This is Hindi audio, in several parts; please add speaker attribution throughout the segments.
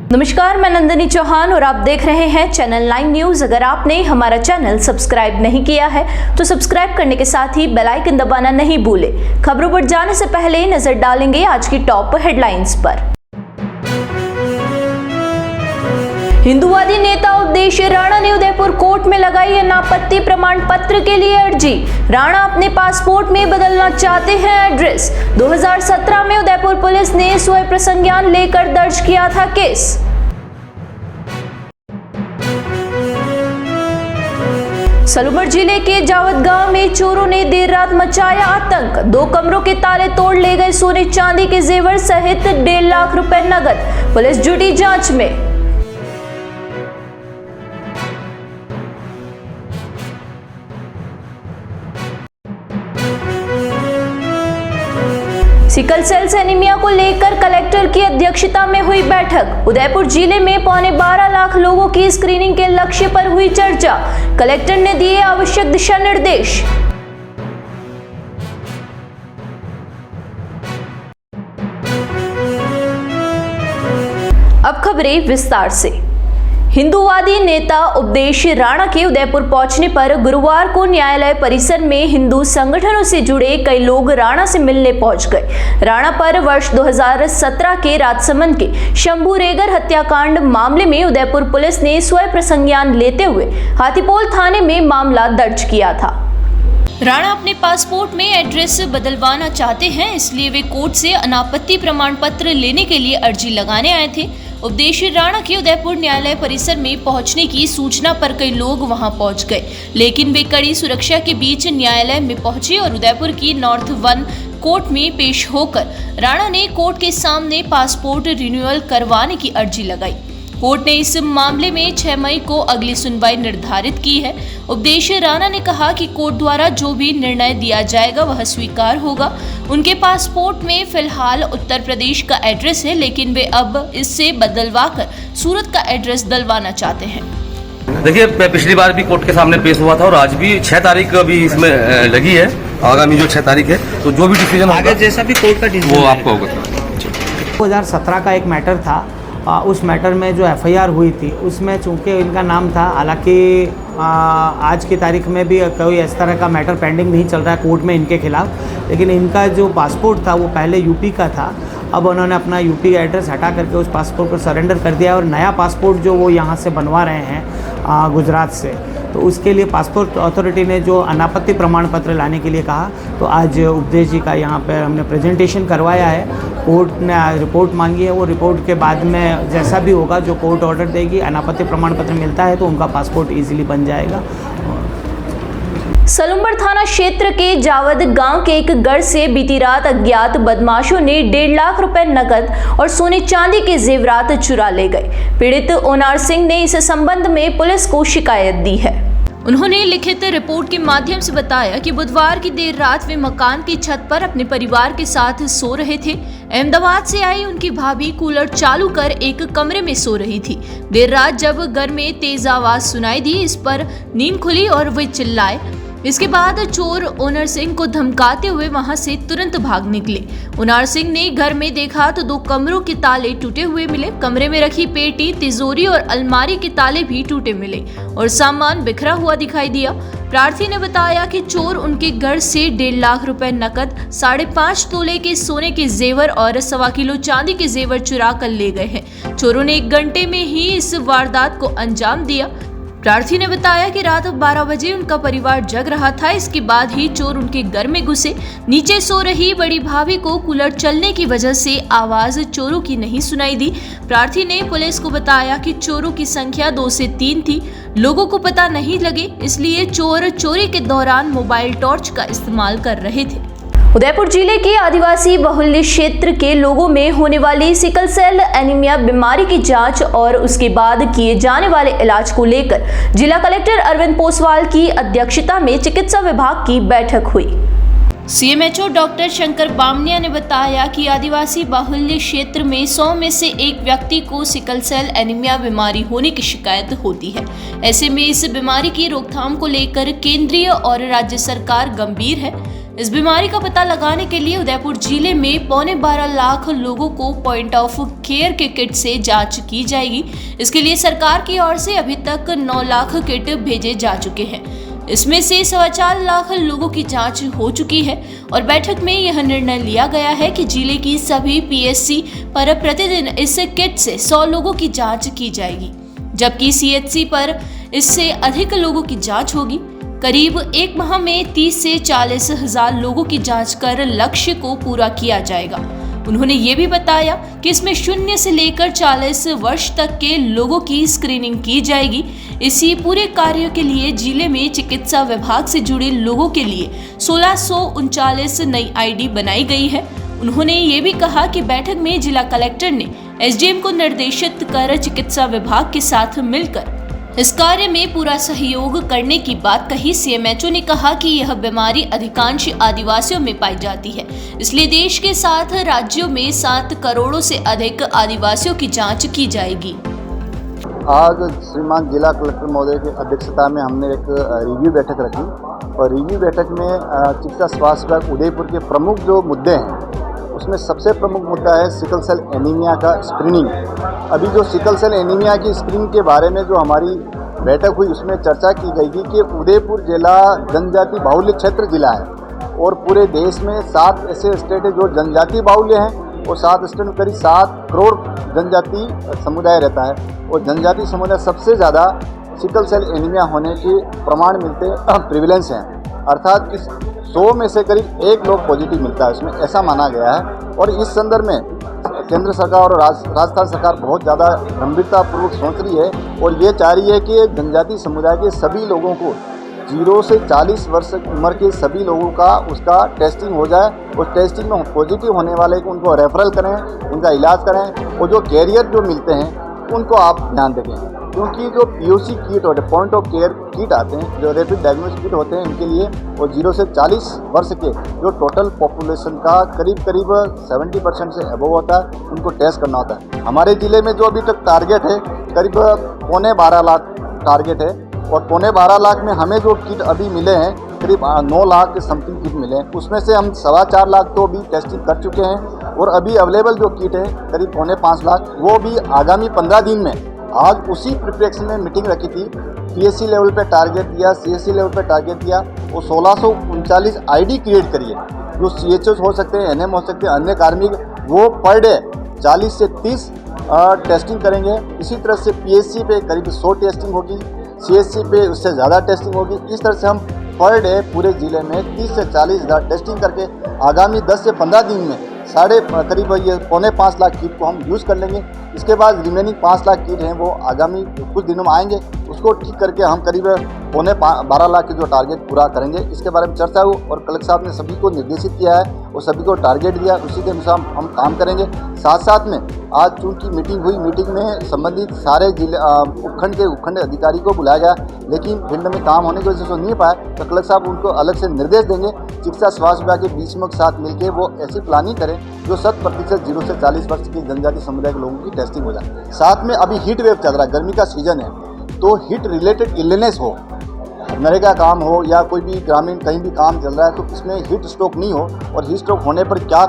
Speaker 1: नमस्कार, मैं नंदिनी चौहान और आप देख रहे हैं चैनल 9 न्यूज। अगर आपने हमारा चैनल सब्सक्राइब नहीं किया है तो सब्सक्राइब करने के साथ ही बेल आइकन दबाना नहीं भूलें। खबरों पर जाने से पहले नजर डालेंगे आज की टॉप हेडलाइंस पर। हिंदूवादी नेता उपदेश राणा ने उदयपुर कोर्ट में लगाई अनापत्ति प्रमाण पत्र के लिए अर्जी। राणा अपने पासपोर्ट में बदलना चाहते हैं एड्रेस। 2017 में उदयपुर पुलिस ने स्वयं प्रसंज्ञान लेकर दर्ज किया था केस। सलूमर जिले के जावद गांव में चोरों ने देर रात मचाया आतंक। 2 कमरों के ताले तोड़ ले गए सोने चांदी के जेवर सहित 1.5 लाख रुपए नकद। पुलिस जुटी जांच में। सिकल सेल एनीमिया को लेकर कलेक्टर की अध्यक्षता में हुई बैठक। उदयपुर जिले में 12.25 लाख लोगों की स्क्रीनिंग के लक्ष्य पर हुई चर्चा। कलेक्टर ने दिए आवश्यक दिशा निर्देश। अब खबरें विस्तार से। हिंदूवादी नेता उपदेश राणा के उदयपुर पहुंचने पर गुरुवार को न्यायालय परिसर में हिंदू संगठनों से जुड़े कई लोग राणा से मिलने पहुंच गए। राणा पर वर्ष 2017 के राजसमंद के शंभू रेगर हत्याकांड मामले में उदयपुर पुलिस ने स्वयं प्रसंज्ञान लेते हुए हाथीपोल थाने में मामला दर्ज किया था। राणा अपने पासपोर्ट में एड्रेस बदलवाना चाहते हैं, इसलिए वे कोर्ट से अनापत्ति प्रमाण पत्र लेने के लिए अर्जी लगाने आए थे। उपदेश राणा के उदयपुर न्यायालय परिसर में पहुंचने की सूचना पर कई लोग वहां पहुंच गए, लेकिन वे कड़ी सुरक्षा के बीच न्यायालय में पहुंचे और उदयपुर की नॉर्थ 1 कोर्ट में पेश होकर राणा ने कोर्ट के सामने पासपोर्ट रिन्यूअल करवाने की अर्जी लगाई। कोर्ट ने इस मामले में 6 मई को अगली सुनवाई निर्धारित की है। उपदेश राणा ने कहा कि कोर्ट द्वारा जो भी निर्णय दिया जाएगा वह स्वीकार होगा। उनके पासपोर्ट में फिलहाल उत्तर प्रदेश का एड्रेस है, लेकिन वे अब इससे बदलवाकर सूरत का एड्रेस डलवाना चाहते हैं।
Speaker 2: देखिए, पिछली बार भी कोर्ट के सामने पेश हुआ था और आज भी 6 तारीख अभी इसमें लगी है। आगामी जो 6 तारीख है, तो जो भी डिसीजन होगा,
Speaker 3: जैसा भी कोर्ट का डिसीजन
Speaker 2: वो आपको होगा।
Speaker 3: 2017 का एक मैटर था। उस मैटर में जो एफआईआर हुई थी उसमें चूंकि इनका नाम था, हालांकि आज की तारीख में भी कोई इस तरह का मैटर पेंडिंग नहीं चल रहा है कोर्ट में इनके खिलाफ, लेकिन इनका जो पासपोर्ट था वो पहले यूपी का था। अब उन्होंने अपना यूपी का एड्रेस हटा करके उस पासपोर्ट को सरेंडर कर दिया और नया पासपोर्ट जो वो यहाँ से बनवा रहे हैं गुजरात से, तो उसके लिए पासपोर्ट अथॉरिटी ने जो अनापत्ति प्रमाण पत्र लाने के लिए कहा, तो आज उपदेश जी का यहाँ पर हमने प्रेजेंटेशन करवाया है। कोर्ट ने रिपोर्ट मांगी है, वो रिपोर्ट के बाद में जैसा भी होगा, जो कोर्ट ऑर्डर देगी, अनापत्ति प्रमाण पत्र मिलता है तो उनका पासपोर्ट इजीली बन जाएगा।
Speaker 1: सलूमर थाना क्षेत्र के जावद गांव के एक घर से बीती रात अज्ञात बदमाशों ने 1.5 लाख रुपए नकद और सोने चांदी के जेवरात चुरा ले गए। पीड़ित ओनार सिंह ने इस संबंध में पुलिस को शिकायत दी है। उन्होंने लिखित रिपोर्ट के माध्यम से बताया कि बुधवार की देर रात वे मकान की छत पर अपने परिवार के साथ सो रहे थे। अहमदाबाद से आई उनकी भाभी कूलर चालू कर एक कमरे में सो रही थी। देर रात जब घर में तेज आवाज सुनाई दी, इस पर नींद खुली और वे चिल्लाए। इसके बाद चोर ओनर सिंह को धमकाते हुए वहां से तुरंत भाग निकले। ओनर सिंह ने घर में देखा तो 2 कमरों के ताले टूटे हुए मिले। कमरे में रखी पेटी, तिजोरी और अलमारी के ताले भी टूटे मिले और सामान बिखरा हुआ दिखाई दिया। प्रार्थी ने बताया कि चोर उनके घर से 1.5 लाख रुपए नकद, 5.5 तोले के सोने के जेवर और 1.25 किलो चांदी के जेवर चुरा कर ले गए हैं। चोरों ने 1 घंटे में ही इस वारदात को अंजाम दिया। प्रार्थी ने बताया कि रात 12 बजे उनका परिवार जग रहा था। इसके बाद ही चोर उनके घर में घुसे। नीचे सो रही बड़ी भाभी को कूलर चलने की वजह से आवाज चोरों की नहीं सुनाई दी। प्रार्थी ने पुलिस को बताया कि चोरों की संख्या 2 से 3 थी। लोगों को पता नहीं लगे, इसलिए चोर चोरी के दौरान मोबाइल टॉर्च का इस्तेमाल कर रहे थे। उदयपुर जिले के आदिवासी बहुल्य क्षेत्र के लोगों में होने वाली सिकल सेल एनीमिया बीमारी की जांच और उसके बाद किए जाने वाले इलाज को लेकर जिला कलेक्टर अरविंद पोसवाल की अध्यक्षता में चिकित्सा विभाग की बैठक हुई। सीएमएचओ डॉक्टर शंकर बामनिया ने बताया कि आदिवासी बाहुल्य क्षेत्र में 100 में से एक व्यक्ति को सिकल सेल एनीमिया बीमारी होने की शिकायत होती है। ऐसे में इस बीमारी की रोकथाम को लेकर केंद्रीय और राज्य सरकार गंभीर है। इस बीमारी का पता लगाने के लिए उदयपुर जिले में 12.25 लाख लोगों को पॉइंट ऑफ केयर के किट से जांच की जाएगी। इसके लिए सरकार की ओर से अभी तक 9 लाख किट भेजे जा चुके हैं। इसमें से 4.25 लाख लोगों की जांच हो चुकी है और बैठक में यह निर्णय लिया गया है कि जिले की सभी पीएचसी पर प्रतिदिन इस किट से 100 लोगों की जांच की जाएगी, जबकि सीएचसी पर इससे अधिक लोगों की जांच होगी। करीब एक माह में 30 से 40 हजार लोगों की जांच कर लक्ष्य को पूरा किया जाएगा। उन्होंने ये भी बताया कि इसमें 0 से लेकर 40 वर्ष तक के लोगों की स्क्रीनिंग की जाएगी। इसी पूरे कार्य के लिए जिले में चिकित्सा विभाग से जुड़े लोगों के लिए 1639 नई आईडी बनाई गई है। उन्होंने ये भी कहा कि बैठक में जिला कलेक्टर ने एसडीएम को निर्देशित कर चिकित्सा विभाग के साथ मिलकर इस कार्य में पूरा सहयोग करने की बात कही। सीएमएचओ ने कहा कि यह बीमारी अधिकांश आदिवासियों में पाई जाती है, इसलिए देश के 7 राज्यों में 7 करोड़ से अधिक आदिवासियों की जांच की जाएगी।
Speaker 4: आज श्रीमान जिला कलेक्टर महोदय की अध्यक्षता में हमने एक रिव्यू बैठक रखी और रिव्यू बैठक में चिकित्सा स्वास्थ्य विभाग उदयपुर के प्रमुख जो मुद्दे हैं उसमें सबसे प्रमुख मुद्दा है सिकल सेल एनीमिया का स्क्रीनिंग। अभी जो सिकल सेल एनीमिया की स्क्रीनिंग के बारे में जो हमारी बैठक हुई उसमें चर्चा की गई थी कि उदयपुर जिला जनजाति बाहुल्य क्षेत्र जिला है और पूरे देश में 7 ऐसे स्टेट है जो जनजाति बाहुल्य हैं और 7 स्टेट में करीब 7 करोड़ जनजाति समुदाय रहता है और जनजाति समुदाय सबसे ज़्यादा सिकल सेल एनीमिया होने के प्रमाण मिलते प्रिविलेंस हैं, अर्थात इस 100 में से करीब 1 लोग पॉजिटिव मिलता है उसमें, ऐसा माना गया है। और इस संदर्भ में केंद्र सरकार और राजस्थान सरकार बहुत ज़्यादा गंभीरतापूर्वक सोच रही है और ये चाह रही है कि जनजाति समुदाय के सभी लोगों को 0 से 40 वर्ष उम्र के सभी लोगों का उसका टेस्टिंग हो जाए और टेस्टिंग में पॉजिटिव होने वाले को उनको रेफरल करें, उनका इलाज करें और जो कैरियर जो मिलते हैं उनको आप ध्यान दें, क्योंकि जो पीओसी किट होते हैं, पॉइंट ऑफ केयर किट आते हैं, जो रैपिड डायग्नोस्टिक किट होते हैं, इनके लिए और 0 से 40 वर्ष के जो टोटल पॉपुलेशन का करीब 70% से अबव होता है, उनको टेस्ट करना होता है। हमारे ज़िले में जो अभी तक टारगेट है करीब 12.25 लाख टारगेट है और 12.25 लाख में हमें जो किट अभी मिले हैं करीब 9 लाख के समथिंग किट मिले हैं, उसमें से हम 4.25 लाख तो अभी टेस्टिंग कर चुके हैं और अभी अवेलेबल जो किट है करीब 5.25 लाख, वो भी आगामी 15 दिन में। आज उसी प्रिपरेशन में मीटिंग रखी थी, पीएससी लेवल पे टारगेट दिया, सीएससी लेवल पे टारगेट दिया और 1639 आईडी क्रिएट करिए, जो सीएचओ हो सकते हैं, एनएम हो सकते हैं, अन्य कार्मिक, वो पर डे 40 से 30 टेस्टिंग करेंगे। इसी तरह से पीएससी पे करीब 100 टेस्टिंग होगी, सीएससी पे उससे ज़्यादा टेस्टिंग होगी। इस तरह से हम पर डे पूरे ज़िले में 30 से 40 हज़ार टेस्टिंग करके आगामी 10 से 15 दिन में करीब ये 5.25 लाख किट को हम यूज़ कर लेंगे। इसके बाद रिमेनिंग 5 लाख किट हैं वो आगामी कुछ दिनों में आएंगे, उसको ठीक करके हम करीब 12.25 लाख की जो टारगेट पूरा करेंगे। इसके बारे में चर्चा हुई और कलेक्टर साहब ने सभी को निर्देशित किया है और सभी को टारगेट दिया, उसी के अनुसार हम काम करेंगे। साथ साथ में आज चूँकि मीटिंग हुई, मीटिंग में संबंधित सारे जिले उपखंड अधिकारी को बुलाया गया, लेकिन फील्ड में काम होने की वजह से नहीं पाया, तो कलेक्टर साहब उनको अलग से निर्देश देंगे। चिकित्सा स्वास्थ्य विभाग के बीच में साथ मिलकर वो ऐसी प्लानिंग करें जो 100% 0 से 40 वर्ष की जनजाति समुदाय के लोगों की टेस्टिंग हो जाए। साथ में अभी हीट वेव चल रहा है, गर्मी का सीजन है, तो हीट रिलेटेड इलनेस हो, नरेगा काम हो या कोई भी ग्रामीण कहीं भी काम चल रहा है, तो इसमें हीट स्ट्रोक नहीं हो और हीट स्ट्रोक होने पर क्या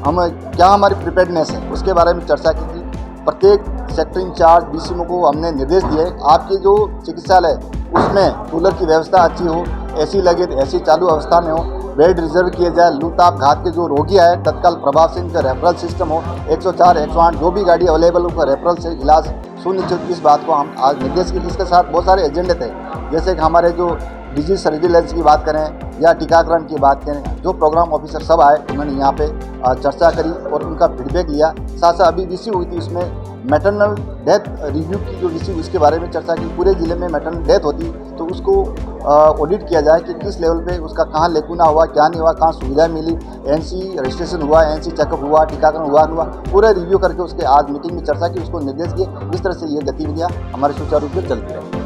Speaker 4: हमारी प्रिपेयर्डनेस है, उसके बारे में चर्चा की थी। प्रत्येक सेक्टर इंचार्ज बीसीएमओ को हमने निर्देश दिए, आपके जो चिकित्सालय उसमें कूलर की व्यवस्था अच्छी हो, एसी लगे तो एसी चालू अवस्था में हो, बेड रिजर्व किए जाए, लू ताप घात के जो रोगी आए तत्काल प्रभाव से इनका रेफरल सिस्टम हो, 104 108 जो भी गाड़ी अवेलेबल उनका रेफरल से इलाज सुनिश्चित। इस बात को हम आज निर्देश किए। इसके साथ बहुत सारे एजेंडे थे, जैसे कि हमारे जो डिजीज सर्विलेंस की बात करें या टीकाकरण की बात करें, जो प्रोग्राम ऑफिसर सब आए उन्होंने यहाँ पे चर्चा करी और उनका फीडबैक लिया। साथ साथ अभी रिसीव हुई थी उसमें मैटरनल डेथ रिव्यू की जो रिसीव, इसके बारे में चर्चा की। पूरे ज़िले में मैटरनल डेथ होती तो उसको ऑडिट किया जाए कि किस लेवल पे उसका कहाँ लेकुना हुआ, क्या नहीं हुआ, कहाँ सुविधा मिली, एनसी रजिस्ट्रेशन हुआ, एनसी चेकअप हुआ, टीकाकरण हुआ नहीं हुआ, पूरा रिव्यू करके उसके आज मीटिंग में चर्चा की, उसको निर्देश दिए। इस तरह से ये गतिविधियाँ हमारे सुचारू रूप से चलती रही।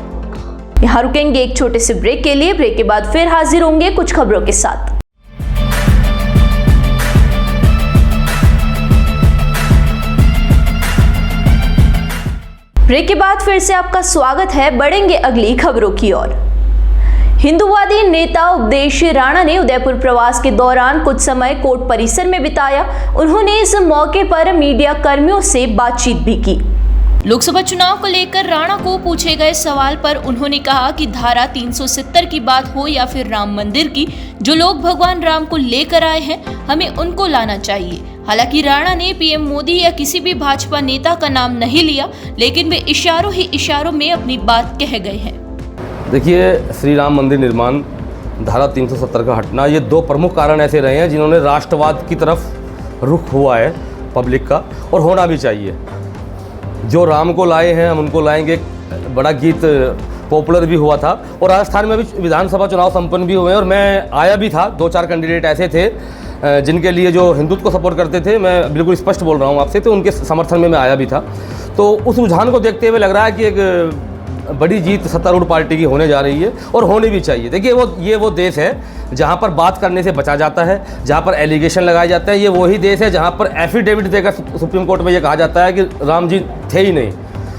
Speaker 1: यहाँ रुकेंगे एक छोटे से ब्रेक के लिए। ब्रेक के बाद फिर हाजिर होंगे कुछ खबरों के साथ। ब्रेक के बाद फिर से आपका स्वागत है। बढ़ेंगे अगली खबरों की ओर। हिंदुवादी नेता उपदेश राणा ने उदयपुर प्रवास के दौरान कुछ समय कोर्ट परिसर में बिताया। उन्होंने इस मौके पर मीडिया कर्मियों से बातचीत भी की। लोकसभा चुनाव को लेकर राणा को पूछे गए सवाल पर उन्होंने कहा कि धारा 370 की बात हो या फिर राम मंदिर की, जो लोग भगवान राम को लेकर आए हैं, हमें उनको लाना चाहिए। हालांकि राणा ने पीएम मोदी या किसी भी भाजपा नेता का नाम नहीं लिया, लेकिन वे इशारों ही इशारों में अपनी बात कह गए हैं।
Speaker 2: देखिए, श्री राम मंदिर निर्माण, धारा 370 का हटना, ये दो प्रमुख कारण ऐसे रहे हैं जिन्होंने राष्ट्रवाद की तरफ रुख हुआ है पब्लिक का, और होना भी चाहिए। जो राम को लाए हैं हम उनको लाएंगे, बड़ा गीत पॉपुलर भी हुआ था, और राजस्थान में भी विधानसभा चुनाव संपन्न भी हुए हैं, और मैं आया भी था। 2-4 कैंडिडेट ऐसे थे जिनके लिए जो हिंदुत्व को सपोर्ट करते थे, मैं बिल्कुल स्पष्ट बोल रहा हूँ आपसे, तो उनके समर्थन में मैं आया भी था। तो उस रुझान को देखते हुए लग रहा है कि एक बड़ी जीत सत्तारूढ़ पार्टी की होने जा रही है, और होनी भी चाहिए। देखिए, ये वो देश है जहाँ पर बात करने से बचा जाता है, जहाँ पर एलिगेशन लगाए जाते हैं। ये वही देश है जहाँ पर एफिडेविट देकर सुप्रीम कोर्ट में ये कहा जाता है कि राम जी थे ही नहीं।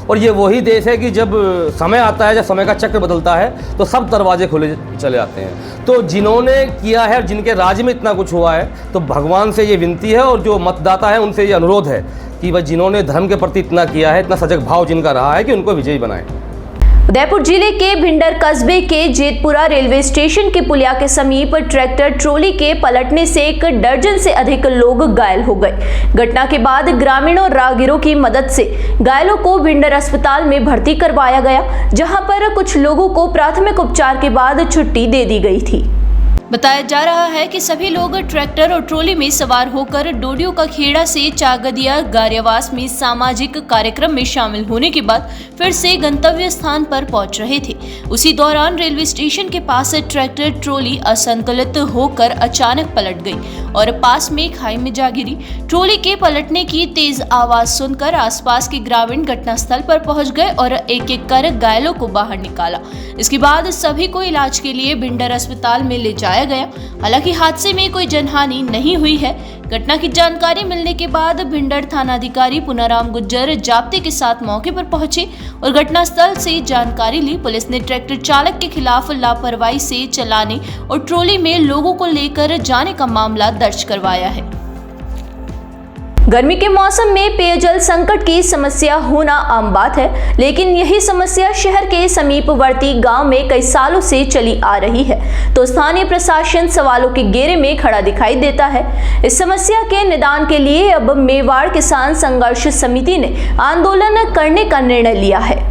Speaker 2: और ये वही देश है कि जब समय आता है, जब समय का चक्र बदलता है, तो सब दरवाजे खुले चले आते हैं। तो जिन्होंने किया है, जिनके राज्य में इतना कुछ हुआ है, तो भगवान से ये विनती है और जो मतदाता है उनसे ये अनुरोध है कि वह जिन्होंने धर्म के प्रति इतना किया है, इतना सजग भाव जिनका रहा है, कि उनको विजयी बनाएं।
Speaker 1: उदयपुर जिले के भिंडर कस्बे के जेतपुरा रेलवे स्टेशन के पुलिया के समीप ट्रैक्टर ट्रॉली के पलटने से 1 दर्जन से अधिक लोग घायल हो गए। घटना के बाद ग्रामीणों और राहगीरों की मदद से घायलों को भिंडर अस्पताल में भर्ती करवाया गया, जहां पर कुछ लोगों को प्राथमिक उपचार के बाद छुट्टी दे दी गई थी। बताया जा रहा है कि सभी लोग ट्रैक्टर और ट्रॉली में सवार होकर डोडियो का खेड़ा से चागदिया गार्यावास में सामाजिक कार्यक्रम में शामिल होने के बाद फिर से गंतव्य स्थान पर पहुंच रहे थे। उसी दौरान रेलवे स्टेशन के पास ट्रैक्टर ट्रॉली असंतुलित होकर अचानक पलट गई और पास में खाई में जा गिरी। ट्रॉली के पलटने की तेज आवाज सुनकर आसपास के ग्रामीण घटनास्थल पर पहुंच गए और एक-एक कर घायलों को बाहर निकाला। इसके बाद सभी को इलाज के लिए भिंडर अस्पताल में ले जाया गया। हालांकि हादसे में कोई जनहानि नहीं हुई है। घटना की जानकारी मिलने के बाद भिंडर थानाधिकारी पुनाराम गुज्जर जाप्ते के साथ मौके पर पहुंचे और घटनास्थल से जानकारी ली। पुलिस ने ट्रैक्टर चालक के खिलाफ लापरवाही से चलाने और ट्रॉली में लोगों को लेकर जाने का मामला दर्ज करवाया है। गर्मी के मौसम में पेयजल संकट की समस्या होना आम बात है, लेकिन यही समस्या शहर के समीपवर्ती गांव में कई सालों से चली आ रही है, तो स्थानीय प्रशासन सवालों के घेरे में खड़ा दिखाई देता है। इस समस्या के निदान के लिए अब मेवाड़ किसान संघर्ष समिति ने आंदोलन करने का निर्णय लिया है।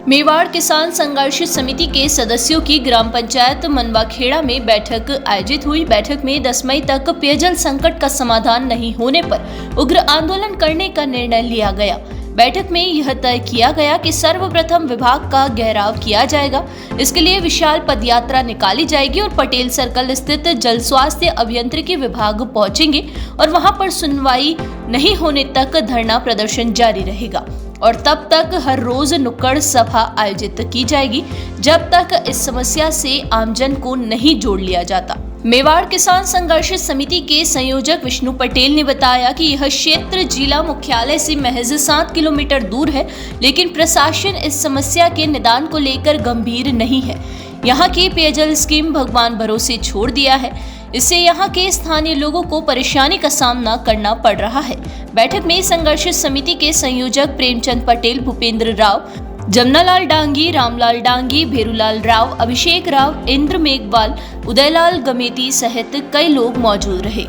Speaker 1: मेवाड़ किसान संघर्ष समिति के सदस्यों की ग्राम पंचायत मनवाखेड़ा में बैठक आयोजित हुई। बैठक में 10 मई तक पेयजल संकट का समाधान नहीं होने पर उग्र आंदोलन करने का निर्णय लिया गया। बैठक में यह तय किया गया कि सर्वप्रथम विभाग का घेराव किया जाएगा। इसके लिए विशाल पदयात्रा निकाली जाएगी और पटेल सर्कल स्थित जल स्वास्थ्य अभियंत्रिकी विभाग पहुंचेंगे और वहां पर सुनवाई नहीं होने तक धरना प्रदर्शन जारी रहेगा और तब तक हर रोज नुक्कड़ सभा आयोजित की जाएगी जब तक इस समस्या से आमजन को नहीं जोड़ लिया जाता। मेवाड़ किसान संघर्ष समिति के संयोजक विष्णु पटेल ने बताया कि यह क्षेत्र जिला मुख्यालय से महज 7 किलोमीटर दूर है, लेकिन प्रशासन इस समस्या के निदान को लेकर गंभीर नहीं है। यहाँ की पेयजल स्कीम भगवान भरोसे छोड़ दिया है। इससे यहाँ के स्थानीय लोगों को परेशानी का सामना करना पड़ रहा है। बैठक में संघर्ष समिति के संयोजक प्रेमचंद पटेल, भूपेंद्र राव, जमनालाल डांगी, रामलाल डांगी, भेरूलाल राव, अभिषेक राव, इंद्र मेघवाल, उदयलाल गमेती सहित कई लोग मौजूद रहे।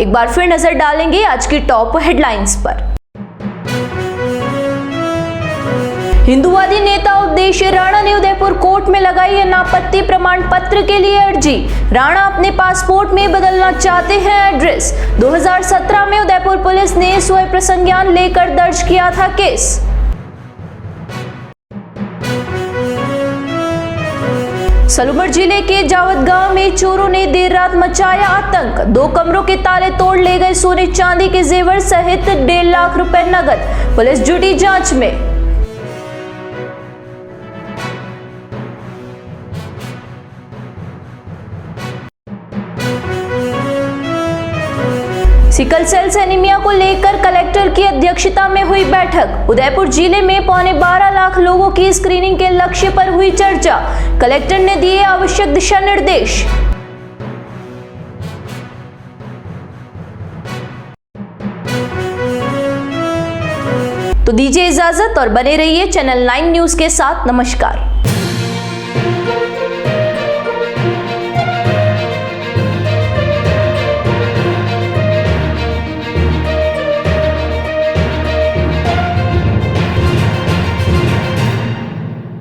Speaker 1: एक बार फिर नजर डालेंगे आज की टॉप हेडलाइंस पर। हिंदुवादी नेता उपदेश राणा ने उदयपुर कोर्ट में लगाई अनापत्ति प्रमाण पत्र के लिए अर्जी। राणा अपने पासपोर्ट में बदलना चाहते हैं एड्रेस। 2017 में उदयपुर पुलिस ने स्वयं प्रसंज्ञान लेकर दर्ज किया था केस। सलूमर जिले के जावद गांव में चोरों ने देर रात मचाया आतंक। 2 कमरों के ताले तोड़ ले गए सोने चांदी के जेवर सहित 1.5 लाख रुपए नकद। पुलिस जुटी जांच में। सिकल सेल एनीमिया को लेकर कलेक्टर की अध्यक्षता में हुई बैठक। उदयपुर जिले में 12.25 लाख लोगों की स्क्रीनिंग के लक्ष्य पर हुई चर्चा। कलेक्टर ने दिए आवश्यक दिशा निर्देश। तो दीजिए इजाजत और बने रहिए चैनल 9 न्यूज के साथ। नमस्कार।